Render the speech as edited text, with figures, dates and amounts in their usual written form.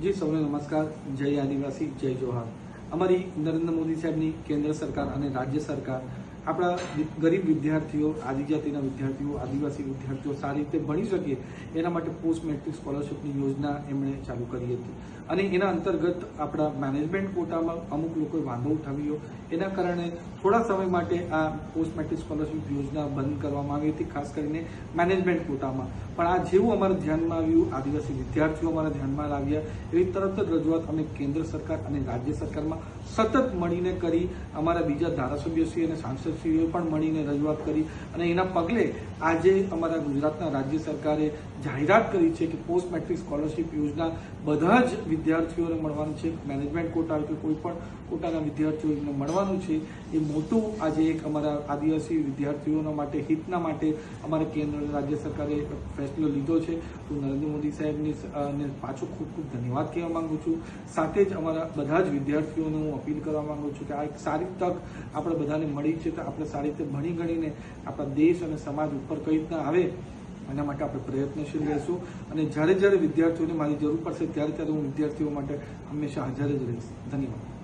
જી સૌને નમસ્કાર. જય આદિવાસી, જય જોહાર. અમારી નરેન્દ્ર મોદી સાહેબની કેન્દ્ર સરકાર અને રાજ્ય સરકાર આપણા ગરીબ વિદ્યાર્થીઓ, આદિજાતિના વિદ્યાર્થીઓ, આદિવાસી વિદ્યાર્થીઓ સારી રીતે ભણી શકે એના માટે પોસ્ટ મેટ્રિક સ્કોલરશિપની યોજના એમણે ચાલુ કરી હતી અને એના અંતર્ગત આપણા મેનેજમેન્ટ કોટામાં અમુક લોકોએ વાંધો ઉઠાવ્યો. એના કારણે થોડા સમય માટે આ પોસ્ટ મેટ્રિક સ્કોલરશિપ યોજના બંધ કરવામાં આવી હતી, ખાસ કરીને મેનેજમેન્ટ કોટામાં. પણ આ જેવું અમારા ધ્યાનમાં આવ્યું, આદિવાસી વિદ્યાર્થીઓ અમારા ધ્યાનમાં આવ્યા, એવી તરત જ રજૂઆત અમે કેન્દ્ર સરકાર અને રાજ્ય સરકારમાં સતત મળીને કરી. અમારા બીજા ધારાસભ્યશ્રી અને સાંસદશ્રીઓએ પણ મળીને રજૂઆત કરી અને એના પગલે આજે અમારા ગુજરાતના રાજ્ય સરકારે જાહેરાત કરી છે કે પોસ્ટ મેટ્રિક સ્કોલરશિપ યોજના બધા જ વિદ્યાર્થીઓને મળવાનું છે. મેનેજમેન્ટ કોટા કે કોઈ પણ કોટાના વિદ્યાર્થીઓને મળવાનું છે. એ મોટું આજે એક અમારા આદિવાસી વિદ્યાર્થીઓના માટે, હિતના માટે અમારા કેન્દ્ર અને રાજ્ય સરકારે ફેસલો લીધો છે. તો નરેન્દ્ર મોદી સાહેબની ને પાછો ખૂબ ખૂબ ધન્યવાદ કહેવા માંગુ છું. સાથે જ અમારા બધા જ વિદ્યાર્થીઓને હું અપીલ કરવા માંગુ છું કે આ એક સારી તક આપણે બધાને મળી છે, તો આપણે સારી રીતે ભણી ગણીને આપણા દેશ અને સમાજ ઉપર કઈ રીતના આવે એના માટે આપણે પ્રયત્નશીલ રહીશું. અને જ્યારે જ્યારે વિદ્યાર્થીઓને મારી જરૂર પડશે ત્યારે હું વિદ્યાર્થીઓ માટે હંમેશા હાજર જ રહીશ. ધન્યવાદ.